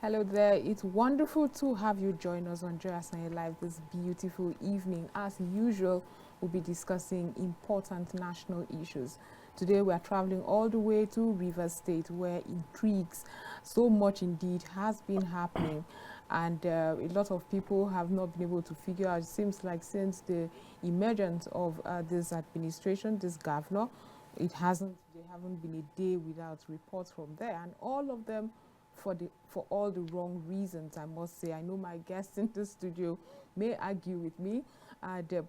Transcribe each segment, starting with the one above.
Hello there. It's wonderful to have you join us on Joy Asnaye Live this beautiful evening. As usual, we'll be discussing important national issues. Today we are traveling all the way to Rivers State, where intrigues, so much indeed, has been happening. And a lot of people have not been able to figure out. It seems like since the emergence of this administration, this governor, there haven't been a day without reports from there. And all of them for all the wrong reasons, I must say. I know my guests in the studio may argue with me,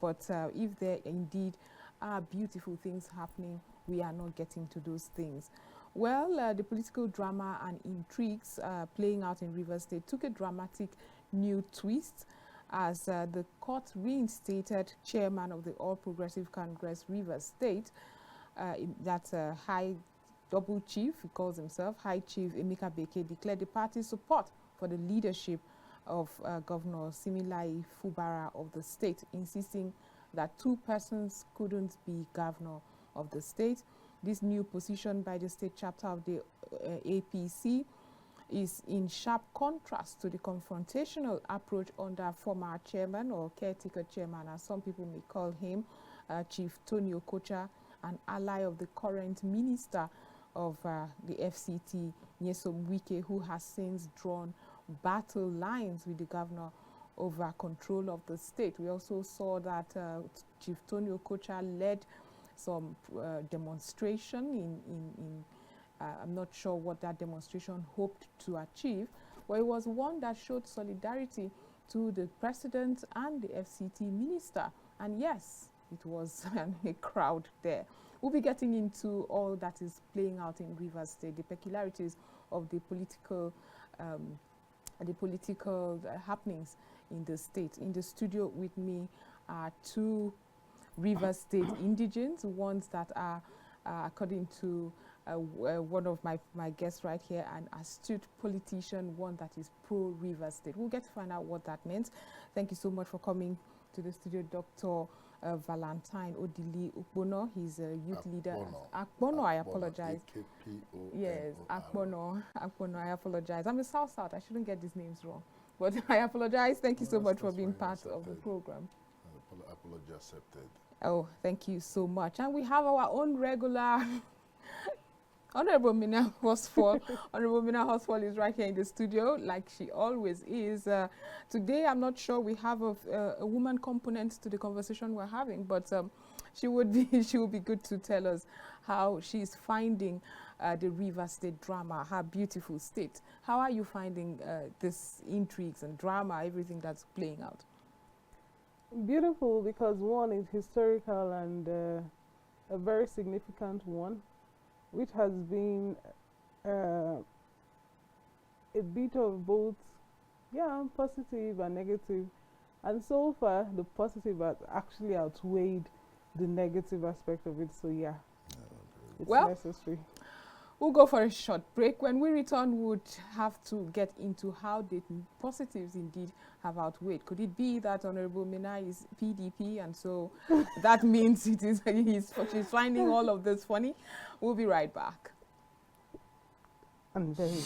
but if there indeed are beautiful things happening, we are not getting to those things. Well, the political drama and intrigues playing out in Rivers State took a dramatic new twist as the court reinstated chairman of the All Progressive Congress Rivers State, that's High Double Chief, he calls himself, High Chief Emeka Beke, declared the party's support for the leadership of Governor Similai Fubara of the state, insisting that two persons couldn't be governor of the state. This new position by the state chapter of the APC is in sharp contrast to the confrontational approach under former chairman or caretaker chairman, as some people may call him, Chief Tony Okocha, an ally of the current minister of the FCT, Nyesom Wike, who has since drawn battle lines with the governor over control of the state. We also saw that Chief Tony Okocha led some demonstration I'm not sure what that demonstration hoped to achieve, but it was one that showed solidarity to the president and the FCT minister. And yes, it was a crowd there. We'll be getting into all that is playing out in Rivers State, the peculiarities of the political happenings in the state. In the studio with me are two Rivers State indigents, ones that are, according to one of my guests right here, an astute politician, one that is pro-Rivers State. We'll get to find out what that means. Thank you so much for coming to the studio, Dr. Valentine Odili Ukbono. He's a youth leader. Akbono, I apologize. Yes, Akbono, I apologize. I'm a South. I shouldn't get these names wrong. But I apologize. Thank you so much for being part of the program. Apology accepted. Oh, thank you so much. And we have our own regular Honorable Mina Hosfall. Honorable Mina Hosfall is right here in the studio, like she always is. Today, I'm not sure we have a woman component to the conversation we're having, but she will be good to tell us how she's finding the Rivers State drama, her beautiful state. How are you finding this intrigues and drama, everything that's playing out? Beautiful, because one is historical and a very significant one, which has been a bit of both, positive and negative. And so far, the positive has actually outweighed the negative aspect of it. So it's necessary. We'll go for a short break. When we return, we would have to get into how the positives indeed have outweighed. Could it be that Honorable Mina is PDP, and so that means she's finding all of this funny? We'll be right back. And very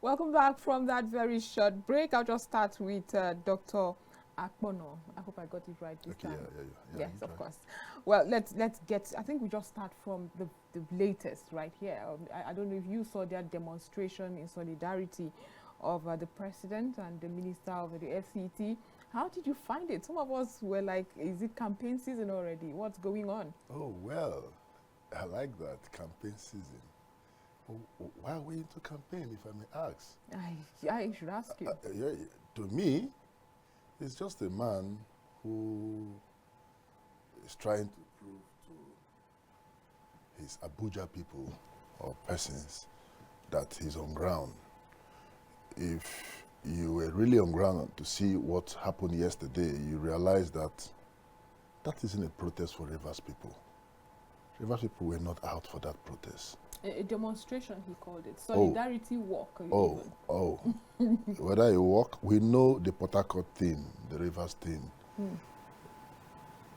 Welcome back from that very short break. I'll just start with Dr. Akpono. I hope I got it right this Okay, time. yeah. Yes, you of try. course. Well, let's get. I think we just start from the latest right here. I don't know if you saw that demonstration in solidarity of the president and the minister of the FCT. How did you find it? Some of us were like, "Is it campaign season already? What's going on?" Oh, well, I like that, campaign season. Why are we into campaign, if I may ask? I should ask you. Yeah, to me, he's just a man who is trying to prove to his Abuja people or persons that he's on ground. If you were really on ground to see what happened yesterday, you realize that that isn't a protest for Rivers people. Rivers people were not out for that protest. A demonstration, he called it. Solidarity walk. Oh. Whether you walk, we know the Port Harcourt thing, the Rivers thing.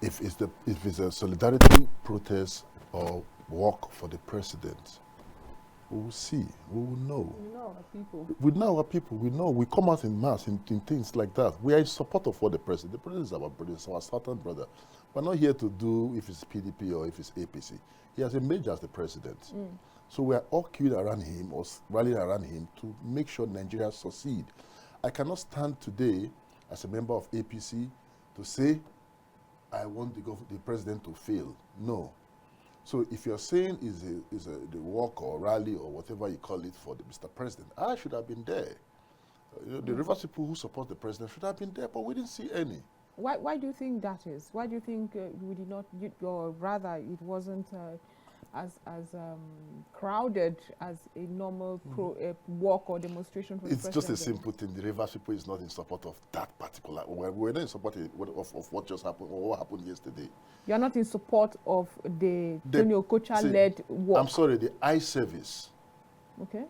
If it's a solidarity protest or walk for the president, we will see, we will know. We know our people. We know our people, we know. We come out in mass in things like that. We are in support of what the president is our brother, our southern brother. We're not here to do if it's PDP or if it's APC. He has emerged as the president. So we are all queued around him or rallying around him to make sure Nigeria succeed. I cannot stand today as a member of APC to say, I want the president to fail. No. So if you're saying is the walk or rally or whatever you call it for the Mr. President, I should have been there. The Rivers people who support the president should have been there, but we didn't see any. Why do you think that is? Why do you think we did not, or rather it wasn't as crowded as a normal walk or demonstration for the It's president? just a simple thing. The Rivers people is not in support of that particular. We're not in support of what just happened or what happened yesterday. You're not in support of the Tony Okocha-led walk? I'm sorry, the eye service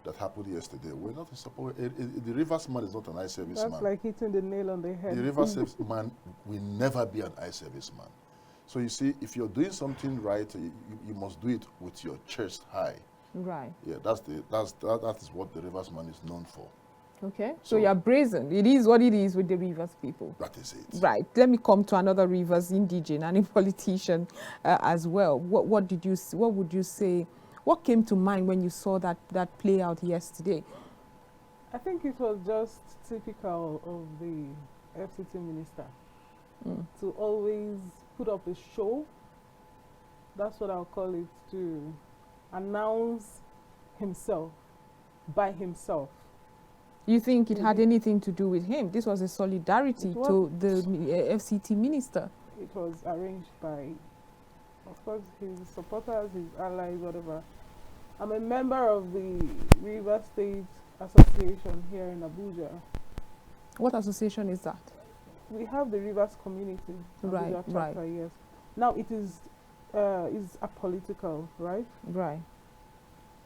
that happened yesterday. We're not in support. The Rivers man is not an eye service man. That's like hitting the nail on the head. The Rivers man will never be an eye service man. So you see, if you're doing something right, you must do it with your chest high. Right. Yeah, that is what the Rivers man is known for. Okay. So you're brazen. It is what it is with the Rivers people. That is it. Right. Let me come to another Rivers indigene and a politician as well. What would you say? What came to mind when you saw that play out yesterday? I think it was just typical of the FCT minister to always put up a show. That's what I'll call it, to announce himself by himself. You think it had anything to do with him? This was a solidarity to the FCT minister. It was arranged by, of course, his supporters, his allies, whatever. I'm a member of the River State Association here in Abuja. What association is that? We have the Rivers Community Abuja chapter, right. yes. Now it is apolitical, right? Right.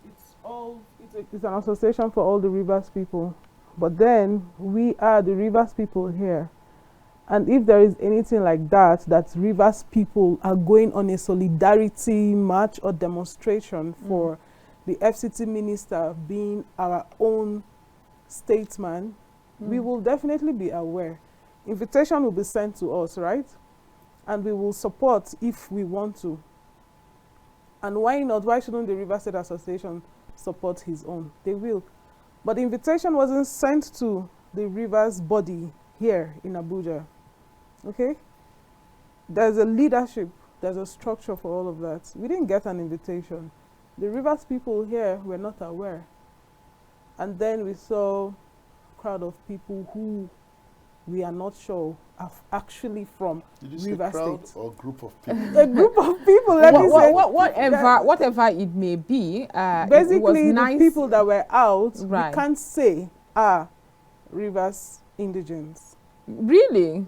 It's an association for all the Rivers people. But then we are the Rivers people here. And if there is anything like that Rivers people are going on a solidarity march or demonstration for the FCT minister being our own statesman, we will definitely be aware. Invitation will be sent to us, right? And we will support if we want to. And why not? Why shouldn't the River State Association support his own? They will. But the invitation wasn't sent to the Rivers body here in Abuja. Okay? There's a leadership, there's a structure for all of that. We didn't get an invitation. The Rivers people here were not aware. And then we saw a crowd of people who we are not sure are actually from River crowd State. Or group of people? A group of people, let me say. Whatever it may be, basically, it was nice. The people that were out, Right. we can't say are Rivers indigents. Really?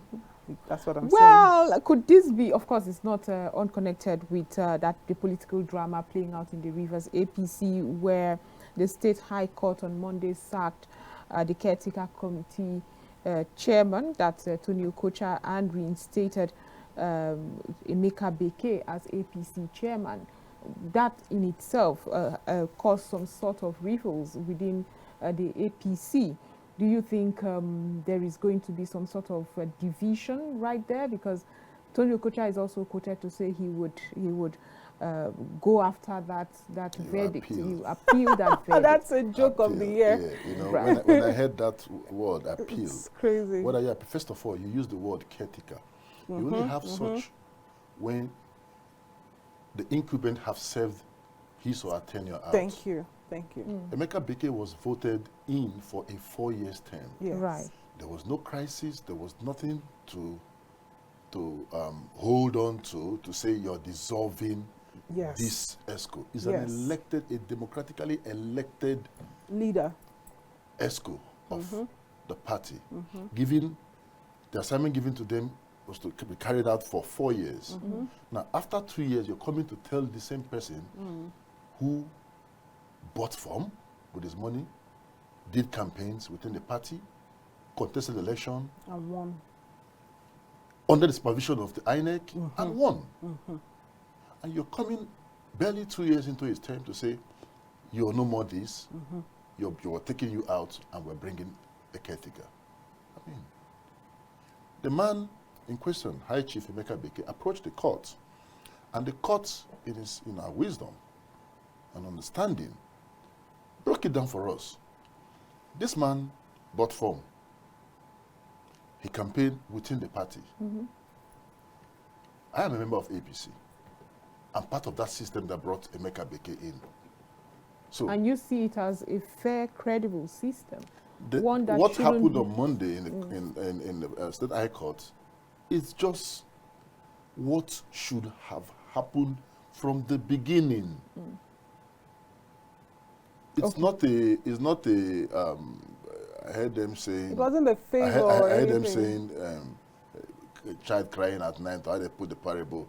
That's what I'm saying. Well, could this be, of course, it's not unconnected with the political drama playing out in the Rivers APC, where the State High Court on Monday sacked the caretaker committee chairman, that's Tony Okocha, and reinstated Emeka Beke as APC chairman. That in itself caused some sort of ripples within the APC. Do you think there is going to be some sort of division right there? Because Tony Okocha is also quoted to say he would go after that verdict. Appeal. You appeal that verdict. That's a joke of the year. Yeah, you know, Right. when I heard that word, appeal, It's crazy. what are you? First of all, you use the word caretaker. You only have such when the incumbent have served his or her tenure out. Thank you. Thank you. Emeka Beke was voted in for a 4-year term. Yes. Right. There was no crisis. There was nothing to hold on to say you're dissolving Yes. this ESCO. It's Yes. a democratically elected Leader. ESCO of the party. Given the assignment given to them was to be carried out for 4 years. Now, after 2 years, you're coming to tell the same person who bought form with his money, did campaigns within the party, contested election, And one. under the supervision of the INEC, and won. And you're coming barely 2 years into his term to say, you're no more this, you're taking you out, and we're bringing a caretaker. I mean, the man in question, High Chief Emeka Beke, approached the court, and the court, in our wisdom and understanding, broke it down for us. This man bought form. He campaigned within the party. I am a member of APC. I'm part of that system that brought Emeka Beke in. So And you see it as a fair, credible system. what shouldn't happened be- on Monday in the State High Court is just what should have happened from the beginning. It's not a. I heard them saying. It wasn't a favor I or heard them anything. saying, a child crying at night. How they put the parable,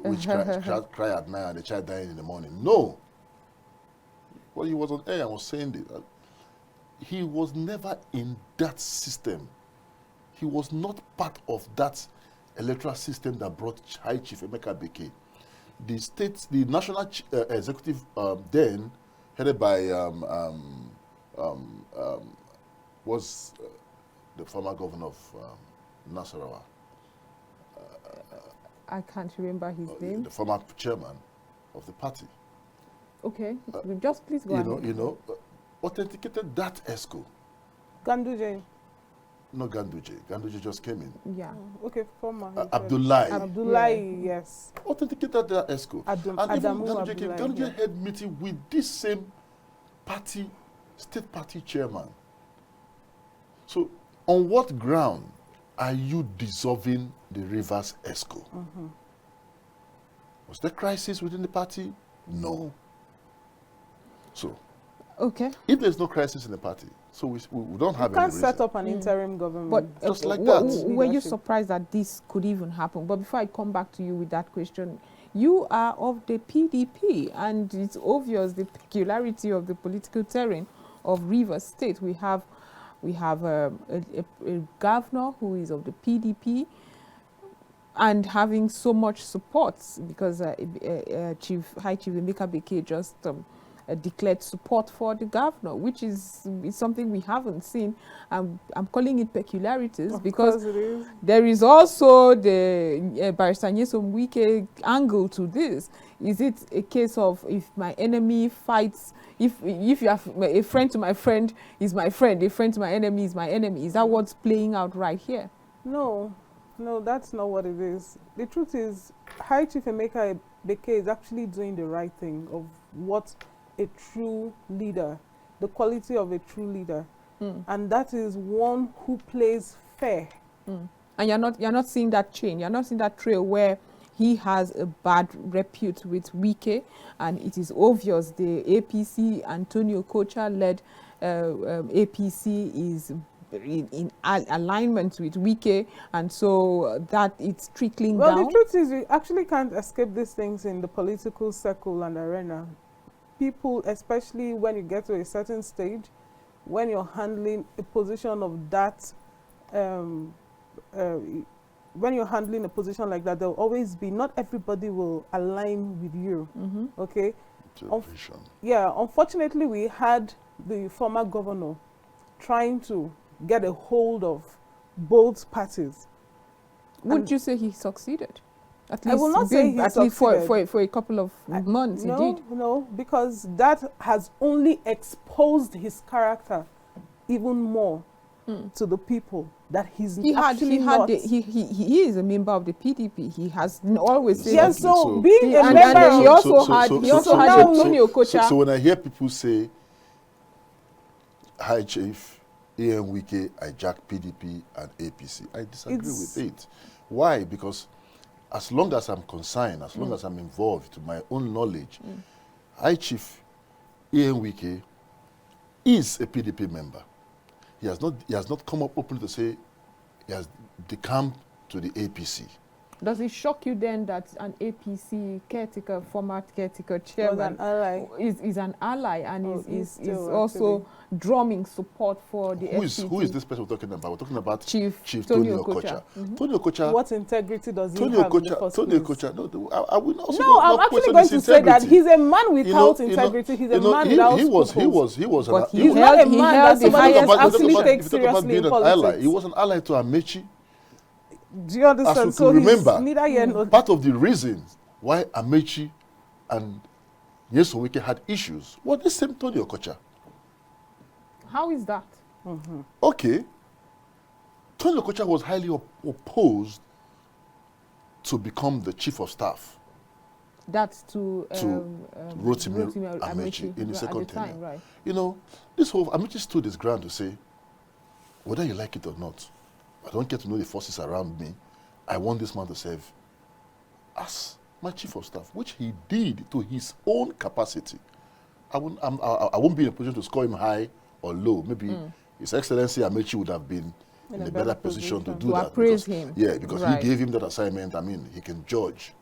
which child cry at night and the child dying in the morning. No. Well, he was on air and was saying this. He was never in that system. He was not part of that electoral system that brought High Chief Emeka Beke. The national executive then, headed by was the former governor of Nasarawa, I can't remember his name. the former chairman of the party. Okay, just please go ahead. Authenticated that ESCO. Ganduje. No Ganduje. Ganduje just came in. Yeah. Okay, former. he said. Abdullahi. Abdullahi, yes. Authenticated that ESCO. And even Adamu Ganduje came. Abdullahi, Ganduje yeah. had meeting with this same party, state party chairman. So, on what ground are you dissolving the Rivers ESCO? Was there crisis within the party? No. So, Okay. if there's no crisis in the party, so we don't have You any can't reason. set up an interim government. But Just like were you Leadership. surprised that this could even happen? But before I come back to you with that question, you are of the PDP, and it's obvious the peculiarity of the political terrain of Rivers State. We have a governor who is of the PDP and having so much support because High Chief Emeka Beke just declared support for the governor, which is something we haven't seen. I'm calling it peculiarities because Of course it is. there is also the Barrister Nyesom Wike angle to this. Is it a case of if my enemy fights, if you have a friend to my friend is my friend, a friend to my enemy is my enemy? Is that what's playing out right here? No, that's not what it is. The truth is, High Chief Emeka Beke is actually doing the right thing of what a true leader, the quality of a true leader, and that is one who plays fair. And you're not seeing that change. You're not seeing that trail where he has a bad repute with Wike, and it is obvious the APC, Antonio Kocha-led APC is in alignment with Wike, and so that it's trickling Well, down. the truth is, you actually can't escape these things in the political circle and arena. People, especially when you get to a certain stage, when you're handling a position of that, when you're handling a position like that, there'll always be, not everybody will align with you, okay? It's a vision. Yeah, unfortunately, we had the former governor trying to get a hold of both parties. Would you say he succeeded? At least I will not say he at least succeeded. for a couple of months, No, he did. no, because that has only exposed his character even more to the people, that he's He not. he is a member of the PDP. He has always said Yes, that. so So- being a and member then he of also had Tony Okocha. So when I hear people say, High Chief Ian Wike hijacked PDP and APC, I disagree with it. Why? Because as long as I'm consigned, as long as I'm involved to my own knowledge, High Chief Ian Wike is a PDP member. He has not come up openly to say he has decamped to the APC. Does it shock you then that an APC caretaker, former caretaker chairman, is an ally and is also drumming support for the FCT? Who is this person we're talking about? We're talking about Chief Tony Okocha. Tony Okocha. What integrity does he Tony have Okocha. in the first Tony place? Okocha. I will also No, I'm not actually question going his to say that integrity. he's a man without integrity. He's a man without scruples. He was But an, he He's not a held man that the somebody highest actually position. takes if you talk about seriously being in an ally, politics. he was an ally to Amechi. Do you understand? As we So could he's remember, neither here nor part of the reasons why Amechi and Nyesom Wike had issues was the same Tony Okocha. How is that? Okay. Tony Okocha was highly opposed to become the chief of staff That's to Rotimi Amechi in the second at the time, tenure. right? You know, this whole Amechi stood his ground to say, whether you like it or not, I don't get to know the forces around me. I want this man to serve as my chief of staff, which he did to his own capacity. I won't be in a position to score him high or low. Maybe His Excellency Amechi would have been in a better position to do To that. appraise because, him. Yeah, because Right. he gave him that assignment. I mean, he can judge.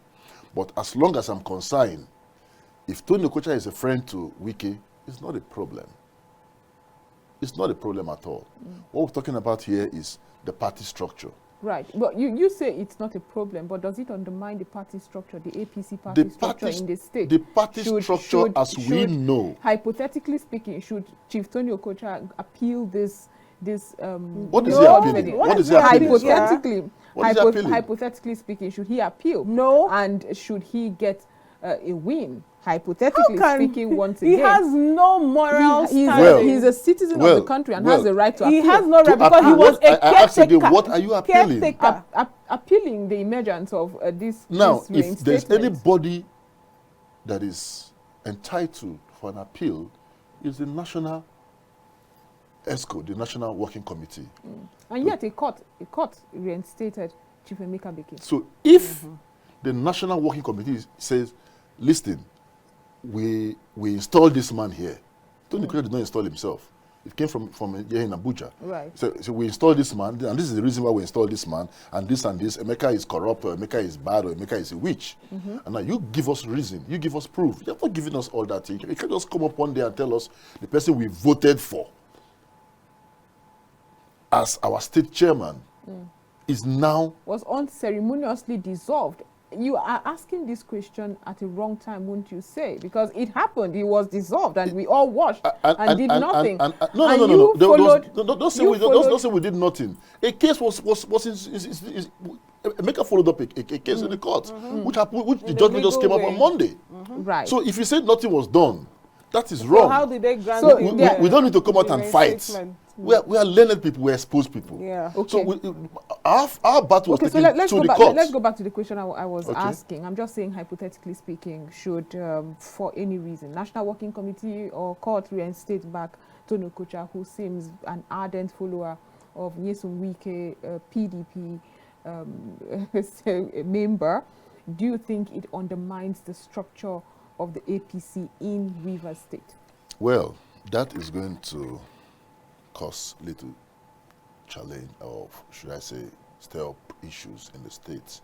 But as long as I'm consigned, if Tony Okocha is a friend to Wike, it's not a problem. It's not a problem at all. What we're talking about here is the party structure. Right. But you say it's not a problem, but does it undermine the party structure, the APC party structure in the state? The party structure, as we know. Hypothetically speaking, should Chief Tony Okocha appeal this What is he appealing? What What is is he appealing? hypothetically, What is he appealing? hypothetically speaking, should he appeal? No. And should he get a win? Hypothetically speaking, once he again, has no moral he's standing. a citizen of the country and has the right to He appeal. has no right To because he appeal. was a I asked again, caretaker. what are you appealing? Caretaker. Appealing the emergence of this. Now, this if there's reinstatement. anybody that is entitled for an appeal, is the National ESCO, the National Working Committee. And yet a court reinstated Chief Emeka Beke. So if the National Working Committee says, listen, we installed this man here. Tony Okocha did not install himself. It came from here in Abuja. Right. So we installed this man, and this is the reason why we installed this man, and this. Emeka is corrupt, or Emeka is bad, or Emeka is a witch. And now you give us reason, you give us proof. You're not giving us all that thing. You can't just come up one day and tell us the person we voted for as our state chairman is now... Was unceremoniously dissolved. You are asking this question at a wrong time, wouldn't you say? Because it happened, he was dissolved, and we all watched and did nothing. No. Don't say we did nothing. A case was Emeka followed up a case in the court, which the judgment just came up on Monday. Right. So if you say nothing was done, that is wrong. So how did they grant So him we don't need to come out and fight. reinstatement? We are learned people, we are exposed people. Yeah. Okay. So our battle was Okay, so taken let's to go the back. court. Let's go back to the question I was Okay. asking. I'm just saying, hypothetically speaking, should, for any reason, National Working Committee or court reinstate back Tony Okocha, who seems an ardent follower of Nyesom Wike, PDP member? Do you think it undermines the structure of the APC in Rivers State? Well, that is going to cause little challenge, or should I say, stir up issues in the states.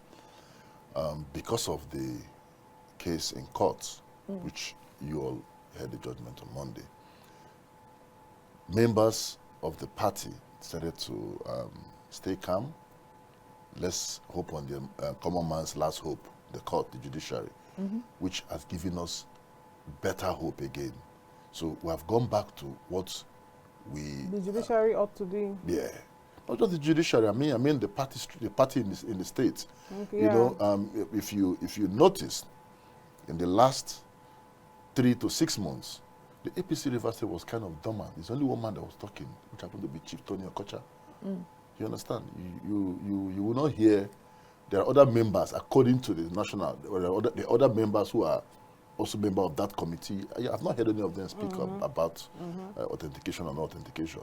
Because of the case in court, which you all heard the judgment on Monday, members of the party decided to stay calm. Let's hope on the common man's last hope, the court, the judiciary, which has given us better hope again. So we have gone back to what The judiciary ought to be. Yeah. Not just the judiciary. I mean the party in the states. Okay, You yeah. know, if you notice, in the last 3 to 6 months, the APC River State was kind of dormant. There's only one man that was talking, which happened to be Chief Tony Okocha. You understand? You will not hear. There are other members, according to the national, or the other members who are also member of that committee. I've not heard any of them speak about authentication and authentication.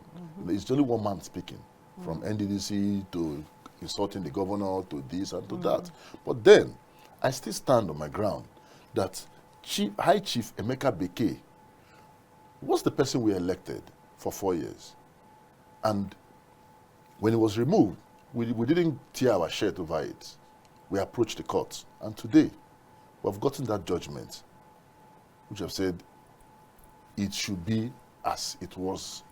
It's only one man speaking, from NDDC to insulting the governor to this and to that. But then, I still stand on my ground that High Chief Emeka Beke was the person we elected for 4 years. And when it was removed, we didn't tear our shirt over it. We approached the courts. And today, we have gotten that judgment, which have said it should be as it was.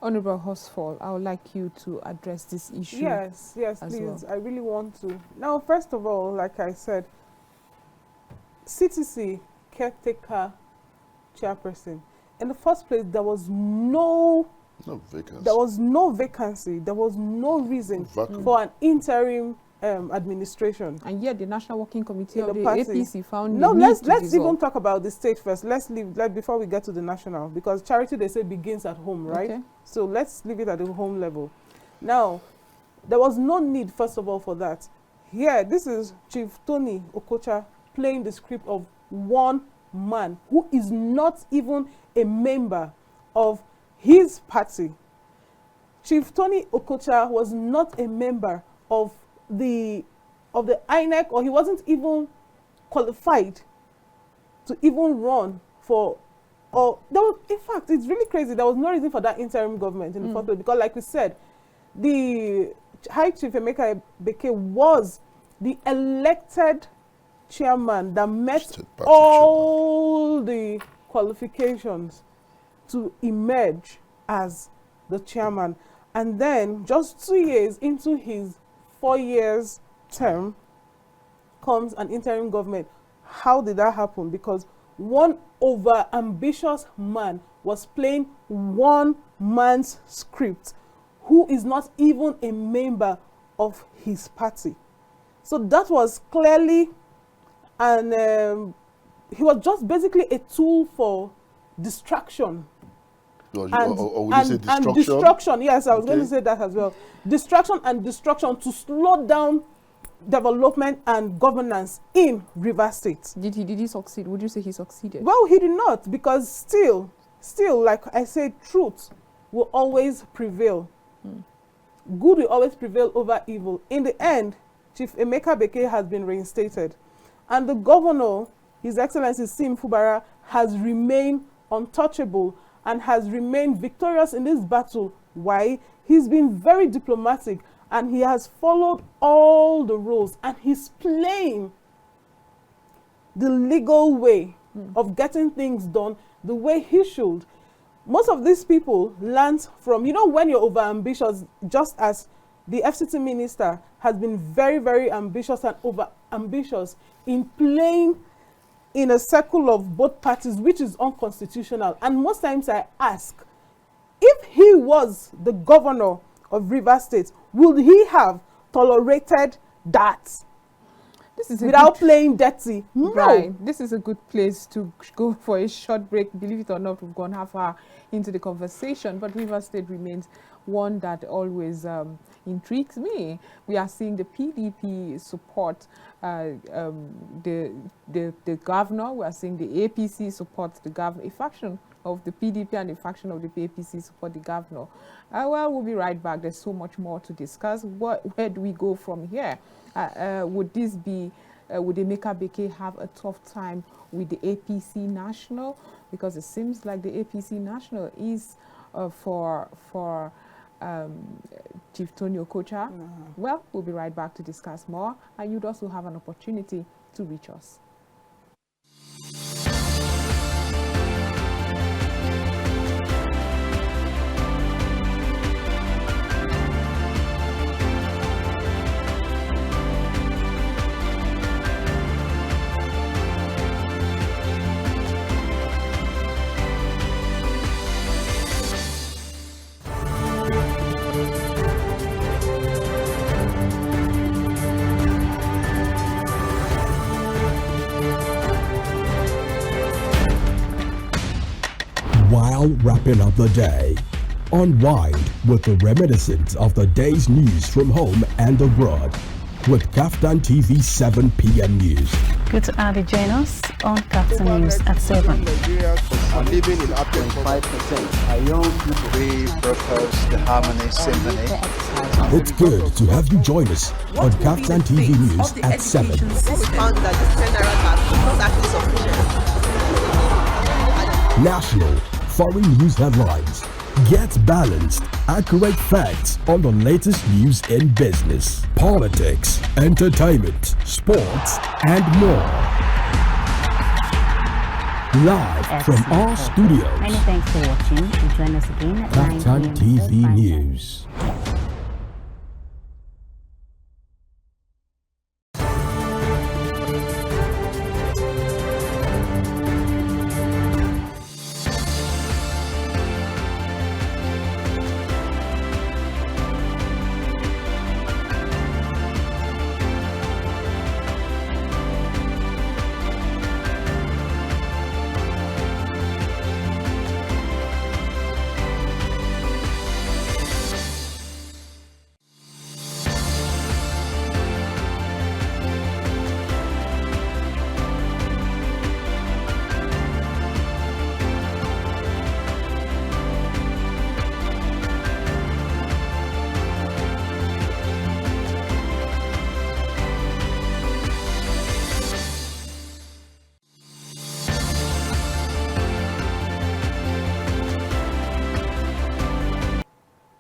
Honorable Horsfall, I would like you to address this issue. Yes, please. well. I really want to. Now, first of all, like I said, CTC caretaker chairperson. In the first place, there was no vacancy. There was no vacancy. There was no reason Vacuum. for an interim administration. And yet the National Working Committee In of the the party. APC found No, the need let's to even dissolve. talk about the state first. Let's leave before we get to the national, because charity, they say, begins at home, right? Okay. So let's leave it at the home level. Now, there was no need, first of all, for that. Here, this is Chief Tony Okocha playing the script of one man who is not even a member of his party. Chief Tony Okocha was not a member of the INEC, or he wasn't even qualified to even run for, or there was, in fact, it's really crazy. There was no reason for that interim government in the first place, because like we said, the High Chief Emeka Beke was the elected chairman that met State party all the qualifications to emerge as the chairman. And then just 2 years into his 4 years term comes an interim government. How did that happen? Because one over ambitious man was playing one man's script, who is not even a member of his party. So that was clearly, and he was just basically a tool for distraction. Or would you say destruction? And destruction, yes, I was going to Okay. say that as well. Distraction and destruction to slow down development and governance in Rivers State. Did he succeed? Would you say he succeeded? Well, he did not, because still, like I said, truth will always prevail. Good will always prevail over evil. In the end, Chief Emeka Beke has been reinstated. And the governor, His Excellency Sim Fubara, has remained untouchable and has remained victorious in this battle. Why? He's been very diplomatic, and he has followed all the rules, and he's playing the legal way of getting things done the way he should. Most of these people learned from, you know, when you're over ambitious, just as the FCT minister has been very, very ambitious and over ambitious in playing in a circle of both parties, which is unconstitutional. And most times I ask, if he was the governor of Rivers State, would he have tolerated that This is without playing dirty? No. Right. This is a good place to go for a short break. Believe it or not, we've gone half hour into the conversation, but Rivers State remains one that always intrigues me. We are seeing the PDP support the governor. We are seeing the APC support the governor. A faction of the PDP and a faction of the APC support the governor. Well, we'll be right back. There's so much more to discuss. Where do we go from here? Would this be, would Emeka Beke have a tough time with the APC National? Because it seems like the APC National is for Chief Tony Okocha. Well, we'll be right back to discuss more, and you'd also have an opportunity to reach us. wrapping up the day. Unwind with the reminiscence of the day's news from home and abroad with Kaftan TV 7 p.m. News. Good to have you join us on Kaftan News at 7. Nigerians are living in affluence. 5% are young people. We broadcast the Harmony Symphony. It's good to have you join us on Kaftan TV News at 7. What we found that this general is not actually sufficient. National, foreign news headlines. Get balanced, accurate facts on the latest news in business, politics, entertainment, sports, and more. Live from our studios. Many thanks for watching and join us again at 9 Kaftan p.m. TV News.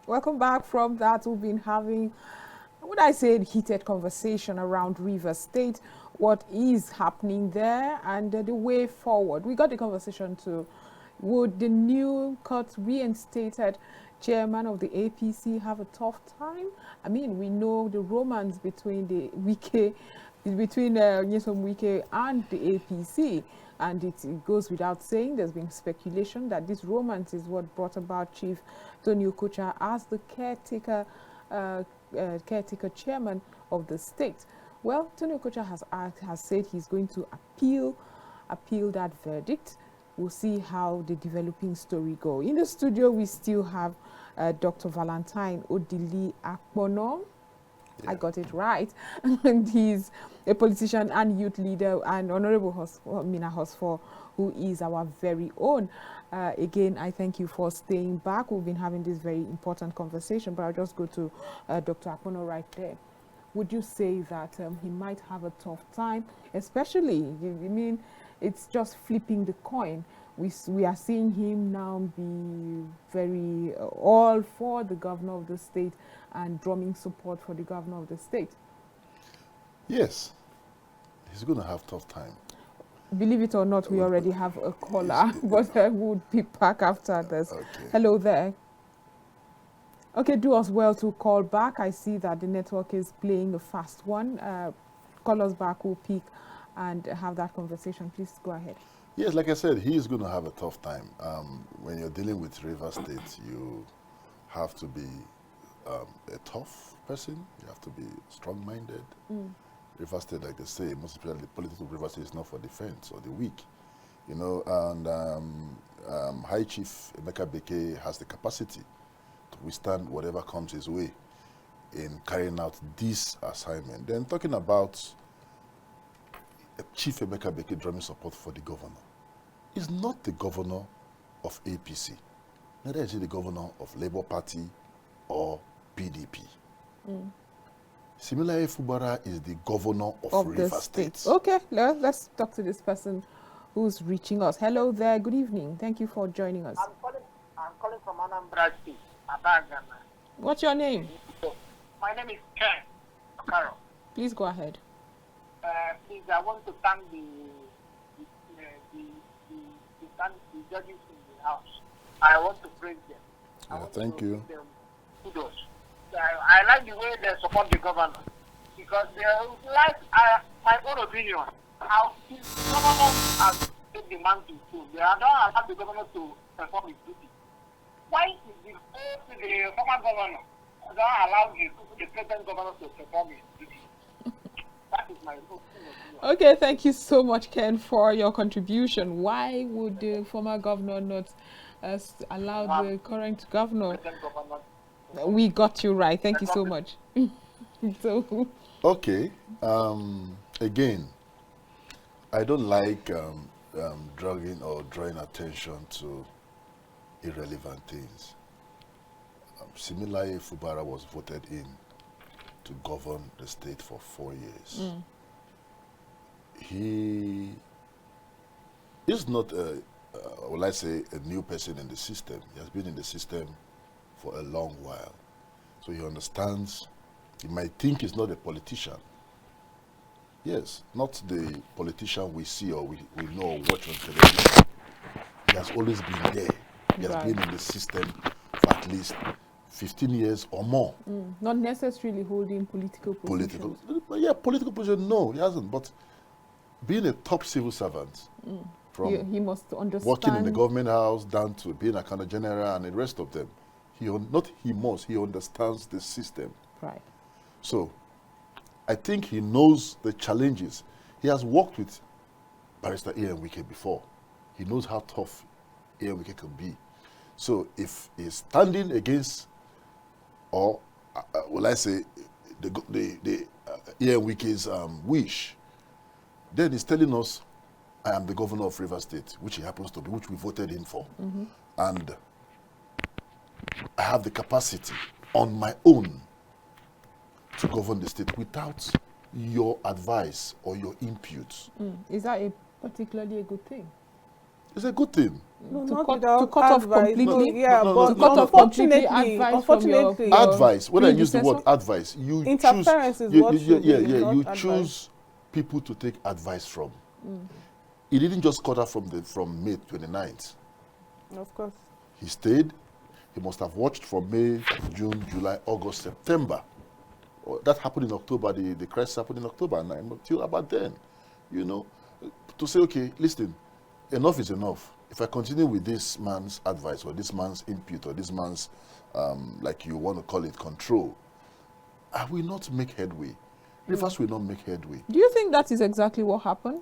Welcome back from that. We've been having, would I say, heated conversation around Rivers State, what is happening there and the way forward. We got the conversation to, would the new court reinstated chairman of the APC have a tough time? I mean, we know the romance between the Wike, between Nyesom Wike and the APC. And it goes without saying, there's been speculation that this romance is what brought about Chief Tony Okocha as the caretaker chairman of the state. Well, Tony Okocha has said he's going to appeal that verdict. We'll see how the developing story go. In the studio, we still have Dr. Valentine Odili Akpono. Yeah. I got it right. And he's a politician and youth leader, and Honorable Mina Hosfor, who is our very own. Again, I thank you for staying back. We've been having this very important conversation, but I'll just go to Dr. Akpono right there. Would you say that he might have a tough time, especially, I mean, it's just flipping the coin. We are seeing him now be very all for the governor of the state and drumming support for the governor of the state. Yes, he's going to have tough time. Believe it or not, we already have a caller, but we'll be back after this. Okay. Hello there. Okay, do us well to call back. I see that the network is playing a fast one. Call us back, we'll pick and have that conversation. Please go ahead. Yes, like I said, he is going to have a tough time. When you're dealing with Rivers State, you have to be a tough person. You have to be strong-minded. Rivers State, like they say, most especially the politics of Rivers State is not for defense or the weak. You know, and High Chief Emeka Beke has the capacity to withstand whatever comes his way in carrying out this assignment. Then talking about Chief Emeka Beke drumming support for the governor. He's not the governor of APC. Neither is he the governor of Labour Party or PDP. Similarly, Fubara is the governor of Rivers State. Okay, let's talk to this person who's reaching us. Hello there, good evening. Thank you for joining us. I'm calling from Anambra State, Abagana. What's your name? My name is Ken Okaro. Please go ahead. Please, I want to thank the judges in the house. I want to praise them. Thank you. Give them kudos. I like the way they support the governor because they like my own opinion. How the governor has taken the man to school. They are not allowed the governor to perform his duty. Why is the former governor not allow the present governor to perform his duty? That is my opinion. Okay, thank you so much, Ken, for your contribution. Why would the former governor not has allowed One the current governor. present governor. We got you right. Thank you so much. So, Okay. Again, I don't like dragging or drawing attention to irrelevant things. Similarly, Fubara was voted in to govern the state for 4 years. He is not, well, I say, a new person in the system. He has been in the system for a long while. So he understands, he might think he's not a politician. Yes, not the politician we see or we know or watch on television. He has always been there. He has been in the system for at least 15 years or more. not necessarily holding political positions. Political position, no, he hasn't. But being a top civil servant, from He must understand. working in the government house down to being a kind of general and the rest of them, he understands the system. Right. So I think he knows the challenges. He has worked with Barrister Ian Wike before. He knows how tough Ian Wike can be. So if he's standing against, or will I say, the Ian Wike's wish, then he's telling us, I am the governor of Rivers State, which he happens to be, which we voted in for. And I have the capacity on my own to govern the state without your advice or your input. Is that a particularly a good thing? It's a good thing. No, To not cut- without to cut off advice. completely? No, yeah, No, no, but no, to cut off completely unfortunately, advice from your- unfortunately, Your Advice. When I use the word predecessor? advice, you Interference choose. is what should be, yeah. not You advice. choose people to take advice from. He didn't just cut out from May 29th. of course. He stayed. He must have watched from May, June, July, August, September. That happened in October. The crisis happened in October, and until about then, you know, to say, okay, listen, enough is enough. If I continue with this man's advice or this man's input or this man's, like you want to call it, control, I will not make headway. Rivers will not make headway. Do you think that is exactly what happened?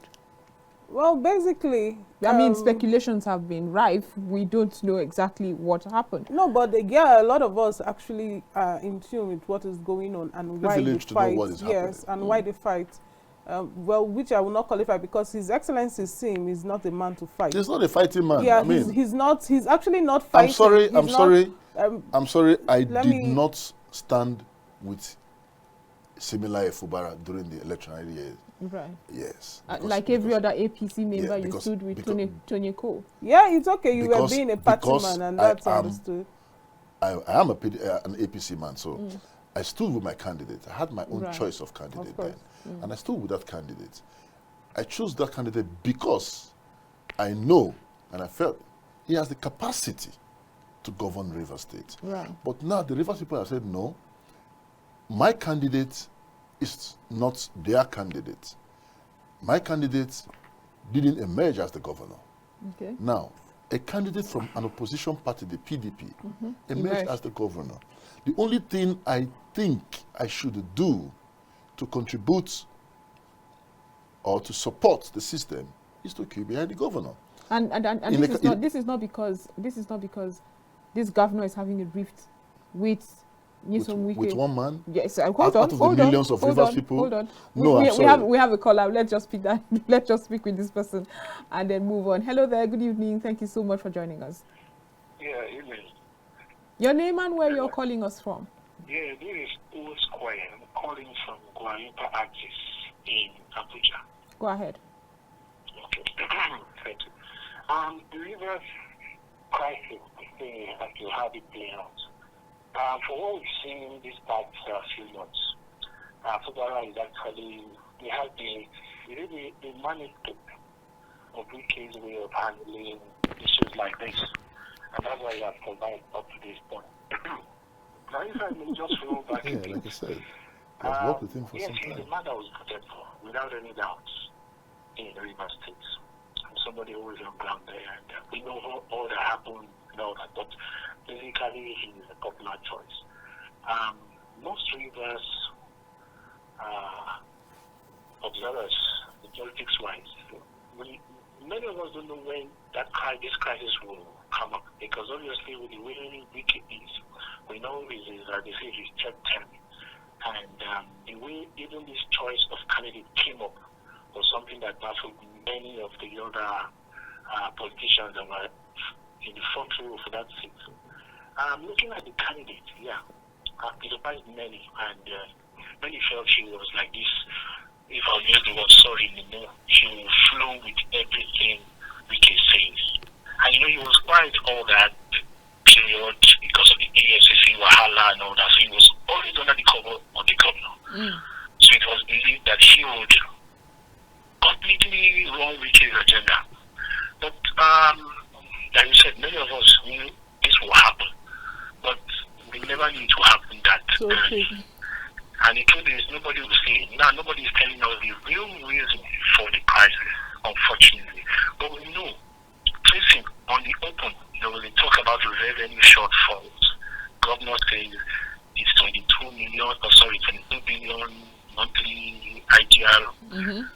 Well, basically, I mean, speculations have been rife. We don't know exactly what happened. No, but yeah, a lot of us actually are in tune with what is going on and why they Privileged to know fight. what is Yes, happening. and why they fight. Well, which I will not qualify because His Excellency Sim is not a man to fight. He's not a fighting man. Yeah, I mean, he's not. He's actually not fighting. I'm sorry. He's I'm not, sorry. um, I'm sorry. I let did me- not stand with similar Fubara during the electionary years. Right. Yes. Like every other APC member, you because- stood with because- Tony Cole. Yeah, it's okay. You were Because- being a party because man, and I that's am- understood. I am an APC man, so I stood with my candidate. I had my own Right. choice of candidate Of course. then, and I stood with that candidate. I chose that candidate because I know and I felt he has the capacity to govern Rivers State. Right. But now the Rivers people have said, no, my candidate is not their candidate. My candidate didn't emerge as the governor. Okay. Now, a candidate from an opposition party, the PDP, emerged Emerged. as the governor. The only thing I think I should do to contribute or to support the system is to queue behind the governor. And In this, a- is not, this is not because this governor is having a rift with Nyesom Wike. With one man? Yes, hold Out on, of the hold on, millions of hold Rivers on, people? Hold on. No, I'm sorry. we have a caller. Let's just speak that. Let's just speak with this person, and then move on. Hello there. Good evening. Thank you so much for joining us. Yeah, evening. Your name and where you're calling us from. Yeah, this is Old Square. I'm calling from Gualimpa Axis in Abuja. Go ahead. Okay. Thank you. The Rivers crisis, as you have it playing out. For what we've seen these past few months, Fubara is actually, they have the manuscript of Wike's way of handling issues like this. And that's why he has survived up to this point. Now, if I may just roll back a Yeah, bit. like I said, I've worked with him for yes, some he's time. the man that was voted for, without any doubt, in Rivers State. I'm somebody who is on ground there, and we know all that happened and all that, but basically he is a popular choice. Most Rivers observers, the politics-wise, many of us don't know when this crisis will come up, because obviously with the way Wiki is, we know is that they say he's third term, and the way even this choice of candidate came up was something that baffled many of the other politicians that were in the front row for that seat. Looking at the candidate, it surprised many, and many felt she was like this. If I'll use the word sorry, she will flow with everything Wiki says. And he was quiet all that period because of the AFCC Wahala and all that. So he was always under the cover of the governor. So it was believed that he would completely run Wiki's agenda. But like you said, many of us knew this will happen, but we never knew it would happen that early. And the truth is, nobody will say it. Now, nobody is telling us the real reason for the crisis, unfortunately. But we know, facing on the open, there was a talk about the revenue shortfalls. Governor says it's 22 billion monthly IGR.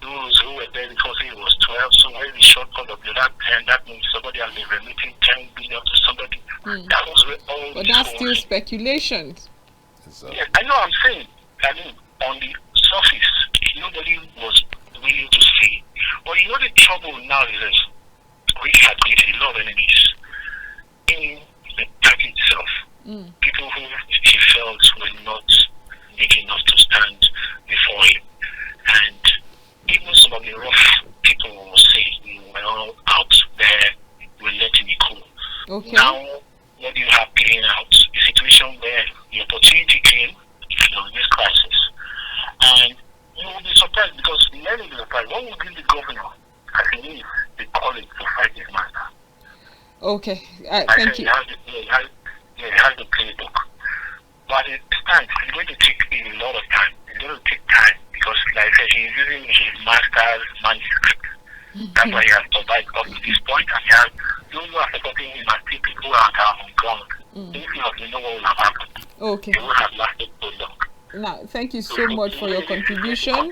Those who were there before say it was 12, so where is the shortfall of the other 10? That means somebody has been remitting 10 billion to somebody. That was where all. But that's still speculation. Yeah, I know what I'm saying. I mean, on the surface, nobody was willing to see. But the trouble now is that we have created a lot of enemies in the party itself. People who he felt were not big enough to stand before him. And even some of the rough people will say, we're all out there, we're letting it cool. Okay. Now, what do you have playing out? A situation where the opportunity came, this crisis. And you will be surprised, because many will be surprised. What will give the governor, I believe, the courage to fight this matter? Okay, thank you. He has the playbook. But it stands, it's going to take a lot of time. It's going to take time, because, like I said, he's using his master's manuscript. That's why he has survived up to this point, and he has those who are supporting him and still people who are on ground. If you know what will have happened. Okay. It will have lasted so long. Now, thank you so much for your contribution.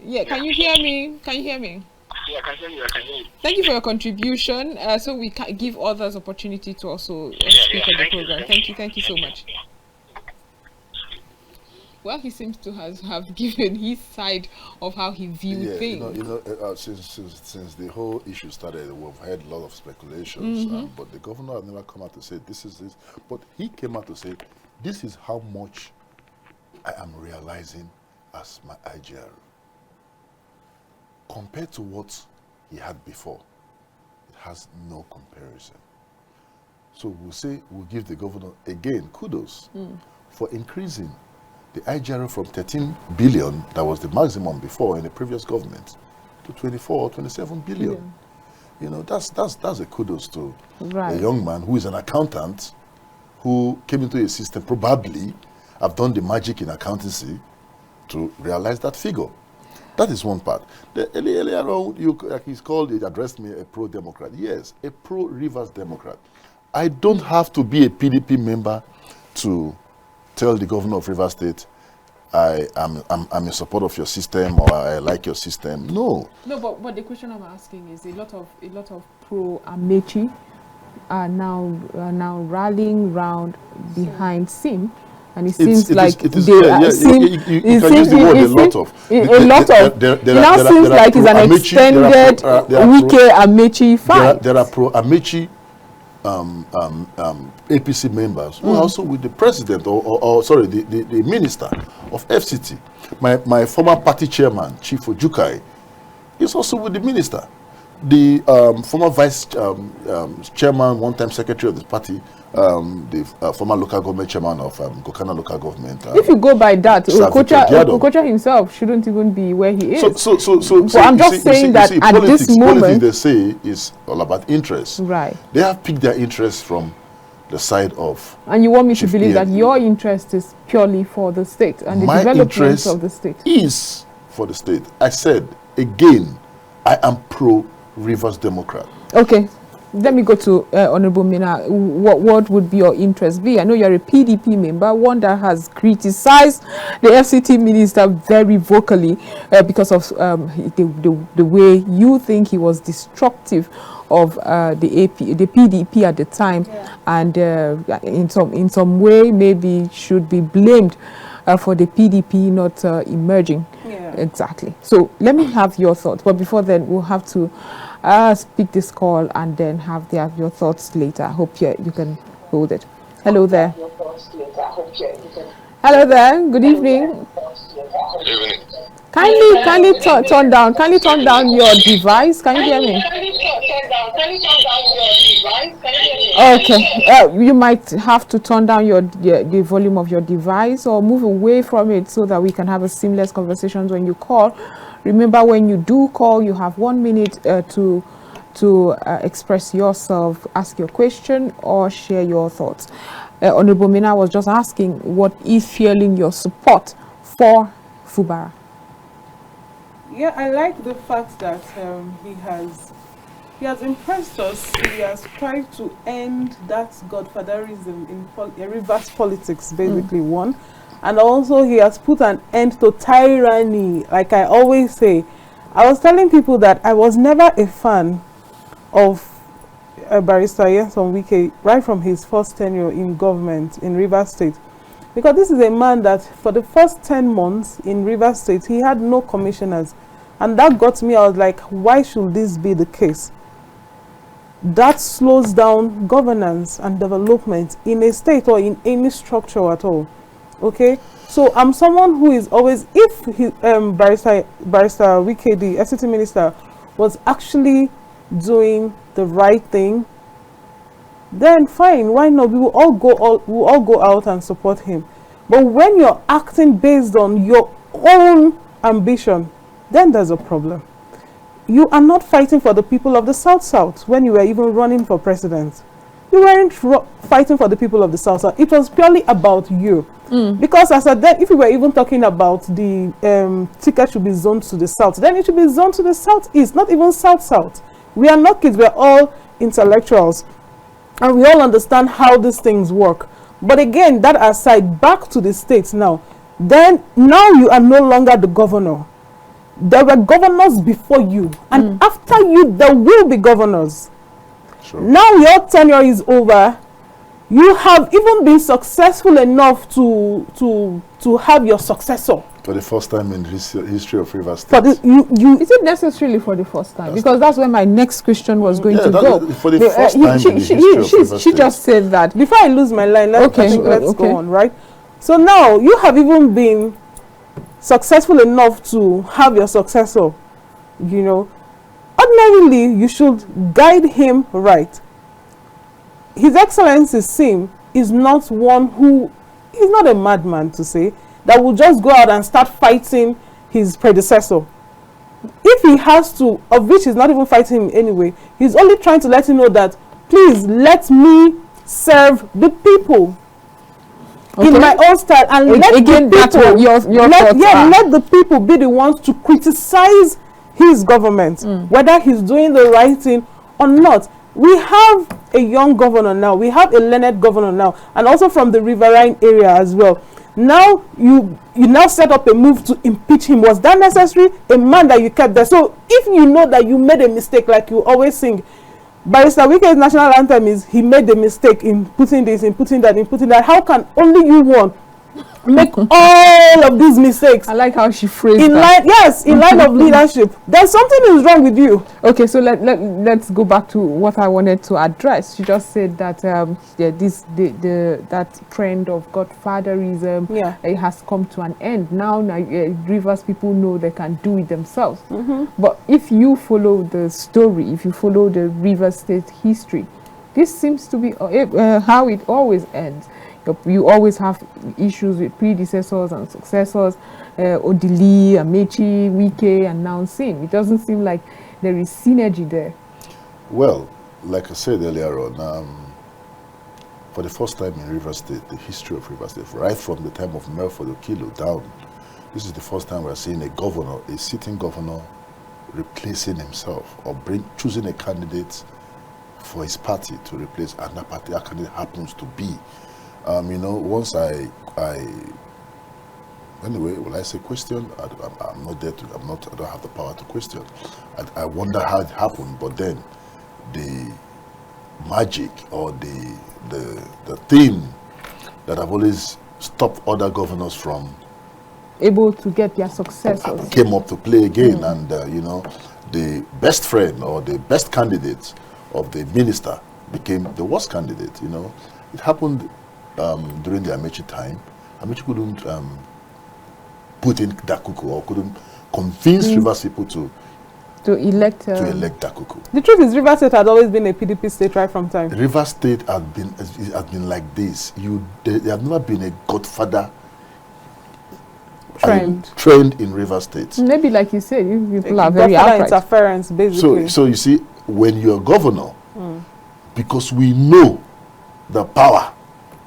Yeah, can you hear me? Can you hear me? Yeah, I can hear you. I can hear you. Thank you for your contribution. So we can give others opportunity to also speak on the program. Thank you so much. Well, he seems to have given his side of how he viewed things. Since the whole issue started, we've heard a lot of speculations, but the governor has never come out to say this is this. But he came out to say, this is how much I am realizing as my IGR. Compared to what he had before, it has no comparison. So we'll give the governor, again, kudos for increasing the IGR from 13 billion, that was the maximum before in the previous government, to 24 or 27 billion. That's a kudos to a young man who is an accountant, who came into a system, probably have done the magic in accountancy to realize that figure. That is one part. Earlier on, he addressed me a pro-Democrat. Yes, a pro-Rivers Democrat. I don't have to be a PDP member to tell the governor of Rivers State, I'm in support of your system, or I like your system. No. No, but the question I'm asking is a lot of pro-Amechi are now rallying round behind Sim, and it seems like they are. You can use the word a lot of. It now seems like it's an extended Wike Amechi fight. There are pro-Amechi APC members who are also with the president or the minister of FCT. My former party chairman, Chief Ojukai, is also with the minister. The former vice chairman, one-time secretary of the party, the former local government chairman of Gokana local government. If you go by that, Okocha himself shouldn't even be where he is. So I'm just saying that at this moment, politics they say is all about interest. Right. They have picked their interest from the side of. And you want me to believe that your interest is purely for the state and the development of the state? Is for the state. I said again, I am pro-Rivers Democrat. Okay. Let me go to Honorable Mina. What would be your interest be? I know you're a PDP member, one that has criticized the FCT minister very vocally because of the way you think he was destructive of the PDP at the time, and in some way maybe should be blamed for the PDP not emerging. Exactly. So let me have your thoughts. But before then, we'll have to speak this call and then have your thoughts later. I hope you can hold it. Hello there. Hello there. Good evening. Good evening. Kindly turn down your device. Can you hear me? Okay. You might have to turn down the volume of your device or move away from it so that we can have a seamless conversation when you call. Remember, when you do call, you have 1 minute to express yourself, ask your question, or share your thoughts. Honorable Mina was just asking, what is fueling your support for Fubara? Yeah, I like the fact that he has impressed us. He has tried to end that godfatherism in reverse politics, basically, one. And also he has put an end to tyranny. Like I always say, I was telling people that I was never a fan of Barrister Nyesom Wike right from his first tenure in government in Rivers State. Because this is a man that for the first 10 months in Rivers State, he had no commissioners. And that got me, I was like, why should this be the case? That slows down governance and development in a state or in any structure at all. Okay? So I'm someone who is always, if Barrister Wike, the SCT minister, was actually doing the right thing, then fine, why not? We will all go out and support him. But when you're acting based on your own ambition, then there's a problem. You are not fighting for the people of the South when you were even running for president. You weren't fighting for the people of the South. It was purely about you. Because as a then, if we were even talking about the ticket should be zoned to the South, then it should be zoned to the Southeast, not even South. We are not kids, we're all intellectuals. And we all understand how these things work. But again, that aside, back to the states now. Then, now you are no longer the governor. There were governors before you. And after you, there will be governors. Sure. Now your tenure is over. You have even been successful enough to have your successor. For the first time in history of Rivers State. Is it necessarily for the first time? Because that's where my next question was going to go. For the first time in the history of Rivers State. She just said that. Before I lose my line, let's go on, right? So now you have even been successful enough to have your successor, you know. Ordinarily, you should guide him right. His Excellency Sim is not one who, he's not a madman to say, that will just go out and start fighting his predecessor. If he has to, of which he's not even fighting him anyway, he's only trying to let him know that, please let me serve the people. Okay. In my own style, and let again, the people, that's what your thoughts are. let the people be the ones to criticize his government, whether he's doing the right thing or not. We have a young governor now, we have a learned governor now, and also from the riverine area as well. Now you now set up a move to impeach him. Was that necessary? A man that you kept there. So if you know that you made a mistake, like you always sing, Barrister Wike's national anthem is he made the mistake in putting this, in putting that, in putting that. How can only you one make all of these mistakes? I like how she phrased in that. line, yes, in line of leadership. Then something is wrong with you. Okay, so let's go back to what I wanted to address. She just said that that trend of godfatherism, it has come to an end. Now Rivers people know they can do it themselves. But if you follow the story, if you follow the Rivers State history, this seems to be how it always ends. You always have issues with predecessors and successors, Odili, Amechi, Wike, and now Sim. It doesn't seem like there is synergy there. Well, like I said earlier on, for the first time in Rivers State, the history of Rivers State, right from the time of Melford Okilo down, this is the first time we're seeing a governor, a sitting governor, replacing himself or choosing a candidate for his party to replace, and that party that candidate happens to be. You know, once anyway, will I say question? I'm not there to, I don't have the power to question. I wonder how it happened, but then the magic or the thing that have always stopped other governors from able to get their successors came up to play again, and you know, the best friend or the best candidate of the minister became the worst candidate. You know, it happened during the Amechi time. Amechi couldn't put in Dakuku, or couldn't convince Rivers people to elect Dakuku. The truth is, Rivers State had always been a PDP state right from time. Rivers State has been like this. There have never been a godfather trained in Rivers State. Maybe, like you said, people are very outright. Interference, basically. So you see, when you're governor, because we know the power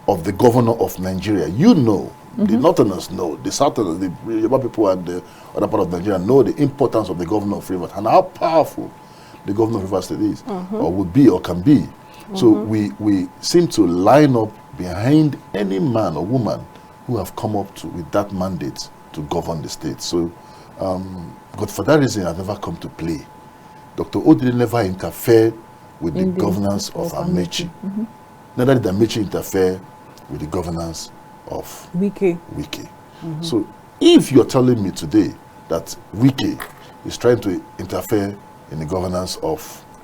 of the governor of Nigeria, you know, the Northerners know, the Southerners, the Yoruba people and the other part of Nigeria know the importance of the governor of Rivers and how powerful the governor of Rivers State is, or would be, or can be. So we seem to line up behind any man or woman who have come up with that mandate to govern the state. So, but for that reason, I've never come to play. Dr. Odile never interfered with the governance of Amechi. Neither did Amechi interfere with the governance of Wike. So, if you're telling me today that Wike is trying to interfere in the governance of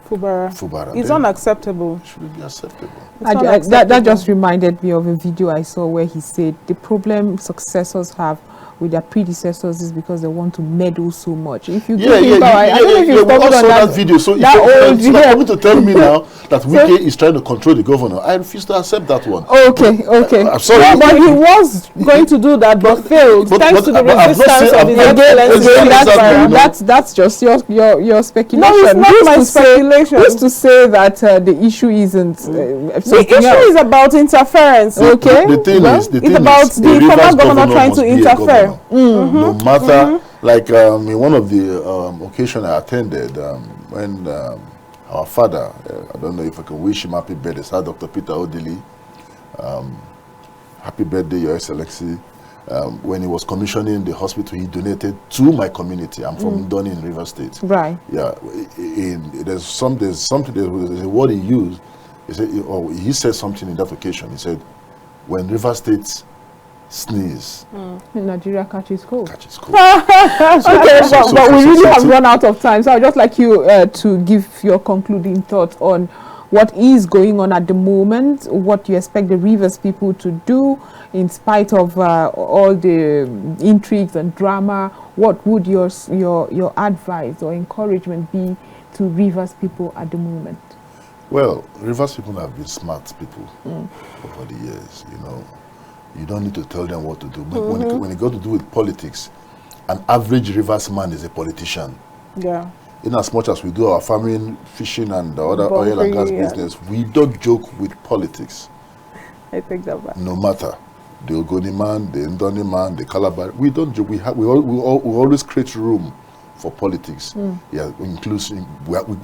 Fubara, it's unacceptable. It should be acceptable. That just reminded me of a video I saw where he said the problem successors have with their predecessors is because they want to meddle so much. If you give him power, I don't know if you stumbled on that video. So if you're coming to tell me now that Wike is trying to control the governor, I refuse to accept that one. Okay. I'm sorry. No, but he was going to do that, but failed thanks to the resistance of his excellency. That's just your speculation. No, it's not my speculation. Who's to say that the issue isn't the issue is about interference. Okay. The thing is, it's about the former governor trying to interfere. No matter, like in one of the occasions I attended, when our father, I don't know if I can wish him happy birthday, Sir Dr. Peter Odili, happy birthday, Your Excellency. When he was commissioning the hospital, he donated to my community. I'm from Ndoni in Rivers State. Right. Yeah. There's a word he used. He said something in that occasion. He said, when Rivers State sneeze, Nigeria catches cold. Okay, but we really have run out of time, so I'd just like you to give your concluding thoughts on what is going on at the moment, what you expect the Rivers people to do in spite of all the intrigues and drama. What would your advice or encouragement be to Rivers people at the moment? Well, Rivers people have been smart people over the years, you know. You don't need to tell them what to do. But when you go to do with politics, an average Rivers man is a politician. Yeah. In as much as we do our farming, fishing, and the other oil and gas business, we don't joke with politics. I think that back. No matter the Ogoni man, the Ndoni man, the Calabar, we don't joke. We always create room for politics. Yeah, we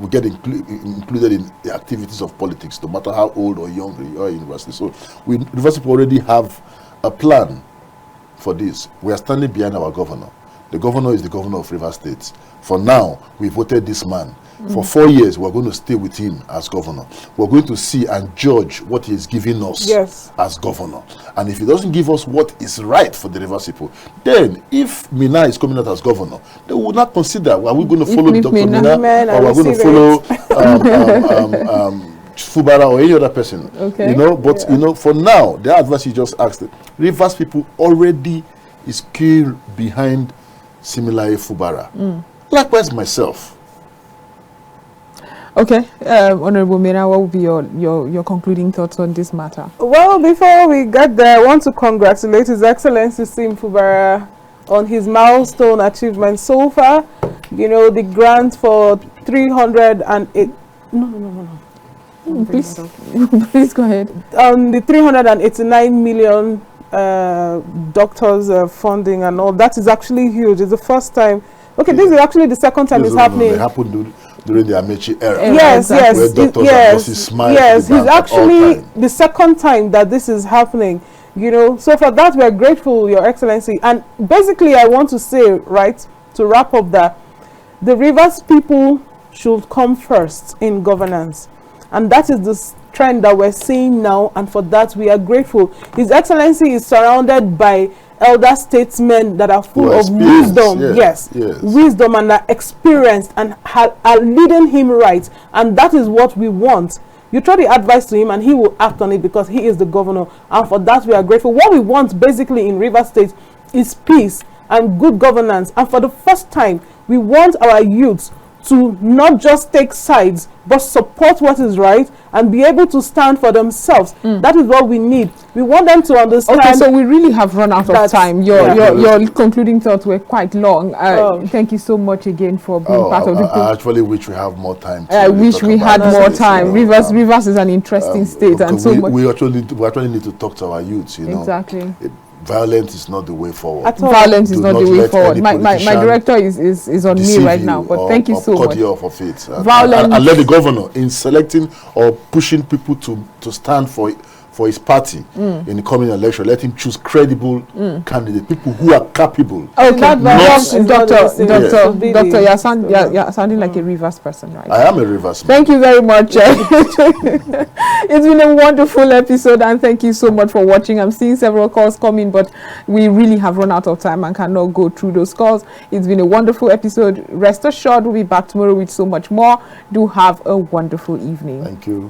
get included in the activities of politics, no matter how old or young you are in university. So university already have a plan for this. We are standing behind our governor. The governor is the governor of Rivers State. For now, we voted this man. For 4 years, we're going to stay with him as governor. We're going to see and judge what he is giving us as governor. And if he doesn't give us what is right for the Rivers people, then if Mina is coming out as governor, they will not consider, are we going to follow Dr. Mina, or we're going to follow Fubara or any other person. Okay. You know, but you know, for now, the advice you just asked, Rivers people already is killed behind similar Fubara. Likewise myself. Okay, Honorable Mena, what would be your concluding thoughts on this matter? Well, before we get there, I want to congratulate His Excellency Sim Fubara on his milestone achievement so far. You know, the grant for 308... No. Please, please go ahead. The 389 million doctors funding and all, that is actually huge. It's the first time. Okay, this is actually the second time it's happening. It happened during the Amechi era. Yes. He's actually the second time that this is happening. You know, so for that we're grateful, Your Excellency. And basically, I want to say, right, to wrap up, that the Rivers people should come first in governance. And that is the trend that we're seeing now, and for that we are grateful. His Excellency is surrounded by elder statesmen that are full of wisdom, wisdom, and are experienced and are leading him right, and that is what we want. You throw the advice to him and he will act on it because he is the governor, and for that we are grateful. What we want basically in Rivers State is peace and good governance, and for the first time we want our youths to not just take sides but support what is right and be able to stand for themselves. That is what we need. We want them to understand. Okay, so we really have run out of time. Your concluding thoughts were quite long. Thank you so much again for being part of the I actually wish we have more time. I wish we had more time. Rivers is an interesting state, and so much. We actually need to talk to our youths. Exactly. Violence is not the way forward. Violence is not the way forward. My director is on me right now, but thank you so much. Cut you off of it. Violence. And let the governor, in selecting or pushing people to stand for his party in the coming election, let him choose credible candidates, people who are capable. Okay, Doctor, you're sounding like a Rivers person, right? I am a Rivers man. Thank you very much. It's been a wonderful episode, and thank you so much for watching. I'm seeing several calls coming, but we really have run out of time and cannot go through those calls. It's been a wonderful episode. Rest assured, we'll be back tomorrow with so much more. Do have a wonderful evening. Thank you.